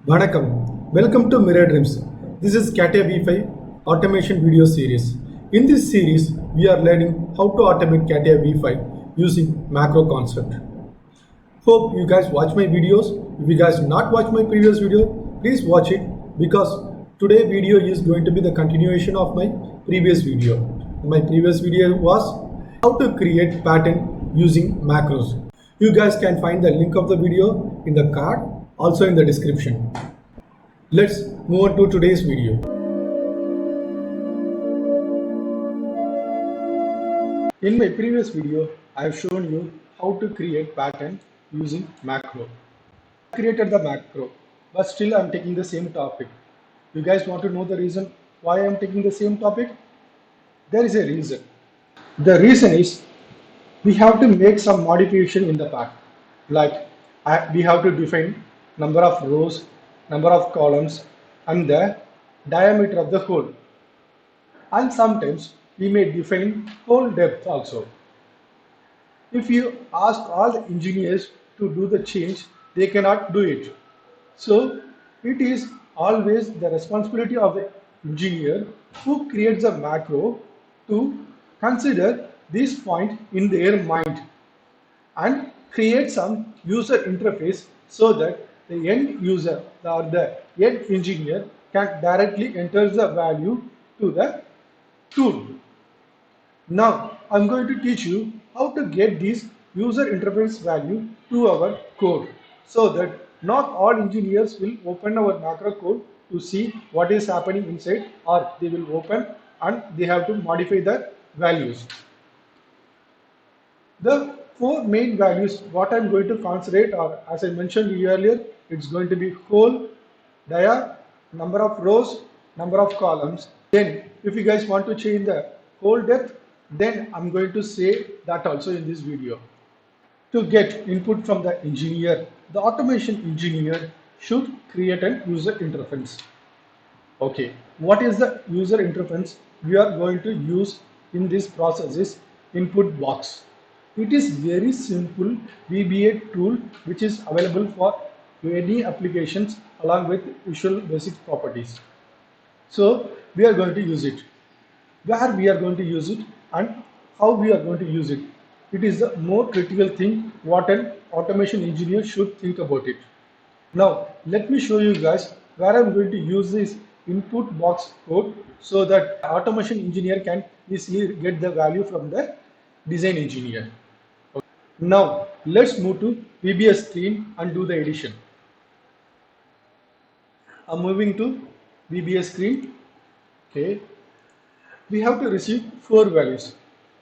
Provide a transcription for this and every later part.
Vanakkam. Welcome to Mirror Dreams. This is CATIA V5 automation video series. In this series, we are learning how to automate CATIA V5 using macro concept. Hope you guys watch my videos. If you guys not watch my previous video, please watch it because today video is going to be the continuation of my previous video. My previous video was how to create pattern using macros. You guys can find the link of the video in the card, also in the description. Let's move on to today's video. In my previous video, I have shown you how to create pattern using macro. I created the macro, but still I'm taking the same topic. You guys want to know the reason why I'm taking the same topic? There is a reason. The reason is we have to make some modification in the pattern. Like we have to define number of rows, number of columns, and the diameter of the hole. And sometimes we may define hole depth also. If you ask all the engineers to do the change, they cannot do it. So it is always the responsibility of the engineer who creates a macro to consider this point in their mind and create some user interface so that the end user or the end engineer can directly enter the value to the tool. Now I'm going to teach you how to get this user interface value to our code so that not all engineers will open our macro code to see what is happening inside, or they will open and they have to modify the values. The four main values what I'm going to consider are, as I mentioned earlier, it's going to be hole, dia, number of rows, number of columns. Then if you guys want to change the hole depth, then I'm going to say that also in this video. To get input from the engineer, the automation engineer should create an user interface. Okay, what is the user interface we are going to use in this process is input box. It is very simple VBA tool which is available for any applications along with Visual Basic properties. So we are going to use it. Where we are going to use it and how we are going to use it. It is the more critical thing what an automation engineer should think about it. Now let me show you guys where I'm going to use this input box code so that automation engineer can easily get the value from the design engineer. Now let's move to VBS screen and do the edition. I'm moving to VBS screen. Okay, we have to receive four values.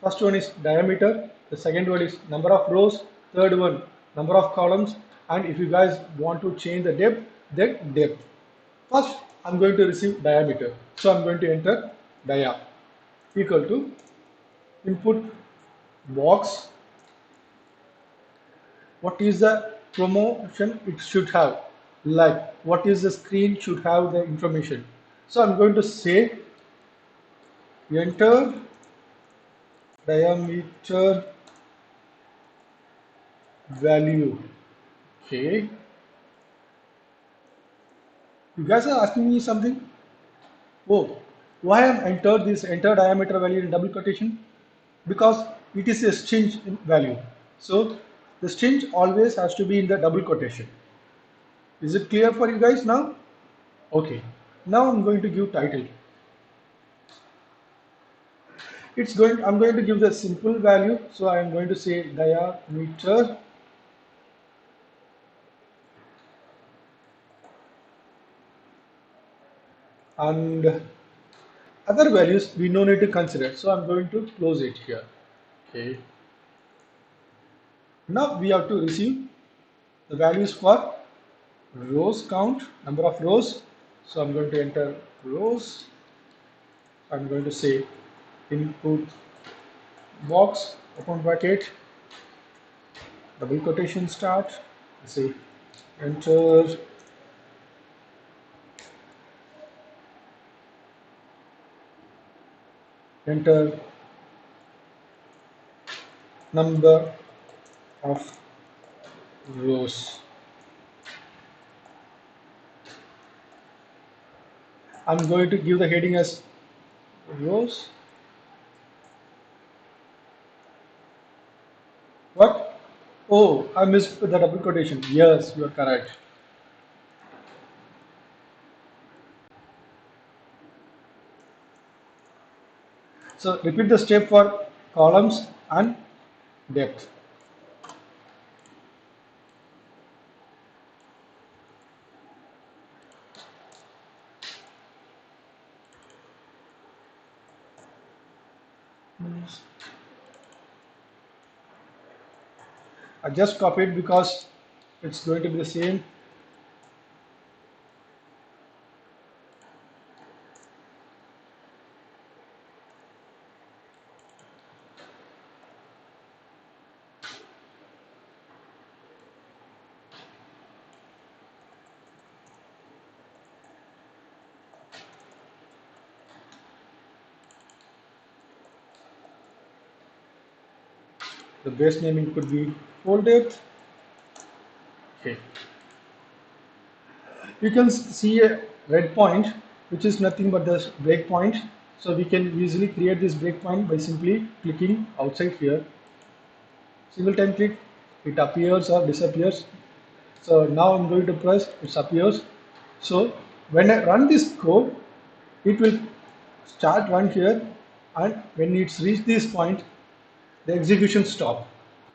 First one is diameter, the second one is number of rows, third one number of columns, and if you guys want to change the depth, then depth. First I'm going to receive diameter, so I'm going to enter dia equal to input box. What is the promotion it should have, like what is the screen should have the information. So I'm going to say enter diameter value. Okay, you guys are asking me something. Oh, why am entered this enter diameter value in double quotation? Because it is a string value, so the string always has to be in the double quotation. Is it clear for you guys now? Okay, now I'm going to give title. I'm going to give the simple value, so I'm going to say diameter and other values we no need to consider, so I'm going to close it here. Okay, now we have to receive the values for rows count, number of rows. So I'm going to enter rows. I'm going to say input box open bracket double quotation start, say enter enter number of rows. I'm going to give the heading as rows. What? Oh, I missed the double quotation. Yes, you are correct. So repeat the step for columns and depth. I just copied because it's going to be the same. The base naming could be full depth. Okay. You can see a red point, which is nothing but the breakpoint. So we can easily create this breakpoint by simply clicking outside here. Single time click, it appears or disappears. So now I'm going to press, it appears. So when I run this code, it will start run here, and when it's reached this point, the execution stop.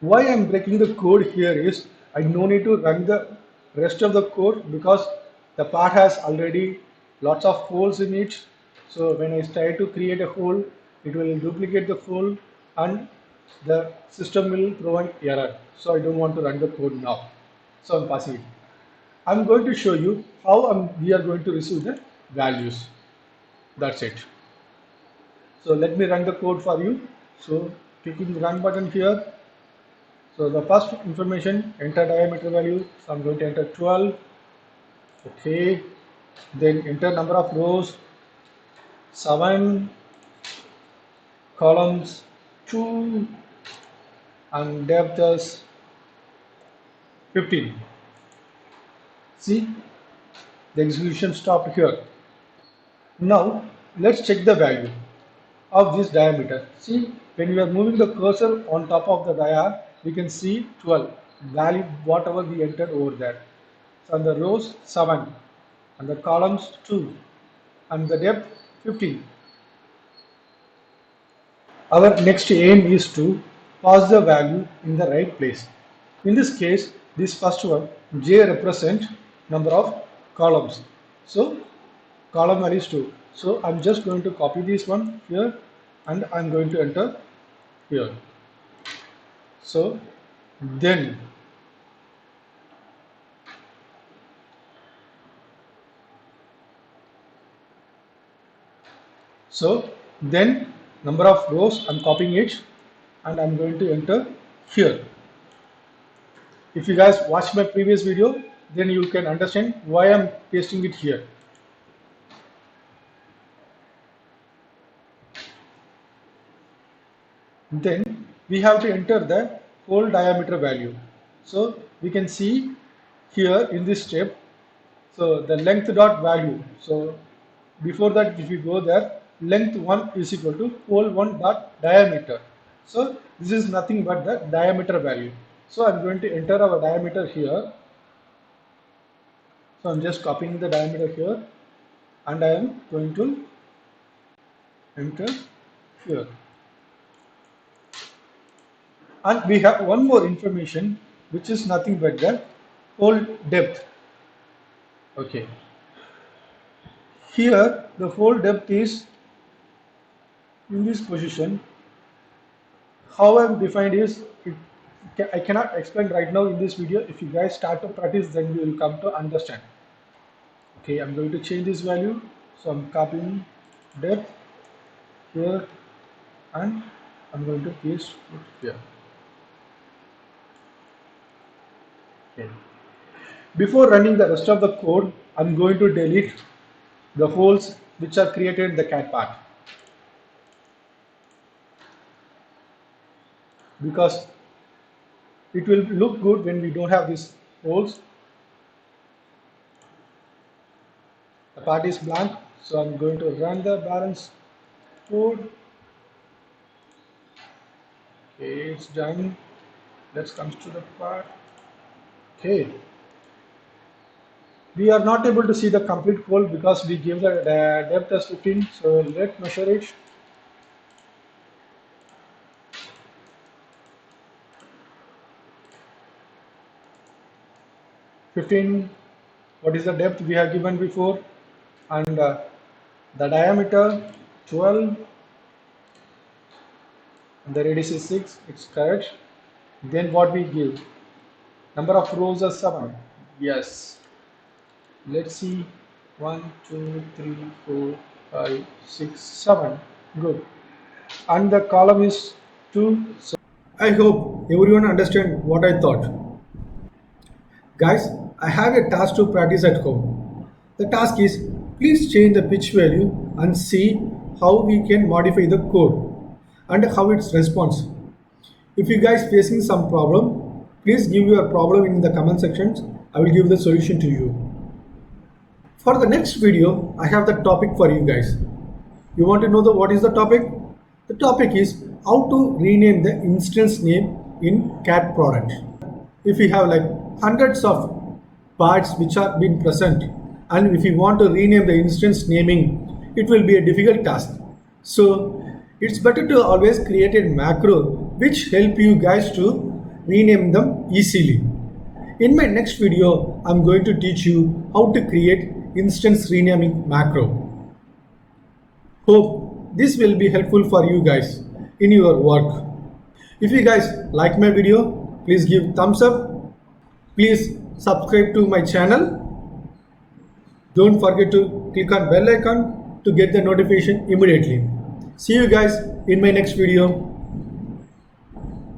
Why I'm breaking the code here is I no need to run the rest of the code because the part has already lots of holes in it. So when I try to create a hole, it will duplicate the hole and the system will provide error. So I don't want to run the code now. So I'm passing it. I'm going to show you how we are going to receive the values. That's it. So let me run the code for you. So clicking run button here. So the first information, enter diameter value. So I'm going to enter 12. Okay. Then enter number of rows, 7, columns, 2, and depth is 15. See, the execution stopped here. Now let's check the value of this diameter. See, when we are moving the cursor on top of the dia, we can see 12 value whatever we entered over there. So on the rows 7, and the columns 2, and the depth 15. Our next aim is to pass the value in the right place. In this case, this first one, J represent number of columns. So column value is 2. So I'm just going to copy this one here and I'm going to enter here. So then number of rows I'm copying it and I'm going to enter here. If you guys watch my previous video, then you can understand why I'm pasting it here. Then we have to enter the hole diameter value. So we can see here in this step, so the length dot value. So before that, if you go there, length 1 is equal to hole 1 dot diameter. So this is nothing but the diameter value. So I'm going to enter our diameter here. So I'm just copying the diameter here and I am going to enter here. And we have one more information, which is nothing but the hole depth. Okay, here the hole depth is in this position. How I'm defined is I cannot explain right now in this video. If you guys start to practice, then you will come to understand. Okay, I'm going to change this value. So I'm copying depth here and I'm going to paste it here. Okay. Before running the rest of the code, I'm going to delete the holes which are created in the cat part, because it will look good when we don't have these holes. The part is blank, So I'm going to run the balance code. Okay, it's done. Let's come to the part. Okay, we are not able to see the complete code because we give the depth as 15. So let's measure it. 15. What is the depth we have given before? And the diameter 12. And the radius is 6. It's correct. Then what we give? Number of rows are 7. Yes. Let's see. 1, 2, 3, 4, 5, 6, 7. Good. And the column is 2. So I hope everyone understand what I thought. Guys, I have a task to practice at home. The task is please change the pitch value and see how we can modify the code and how it responds. If you guys facing some problem, please give your problem in the comment sections. I will give the solution to you. For the next video, I have the topic for you guys. You want to know what is the topic? The topic is how to rename the instance name in CAD product. If you have like hundreds of parts which are being present, and if you want to rename the instance naming, it will be a difficult task. So it's better to always create a macro which help you guys to rename them easily. In my next video, I'm going to teach you how to create instance renaming macro. Hope this will be helpful for you guys in your work. If you guys like my video, please give thumbs up. Please subscribe to my channel. Don't forget to click on bell icon to get the notification immediately. See you guys in my next video.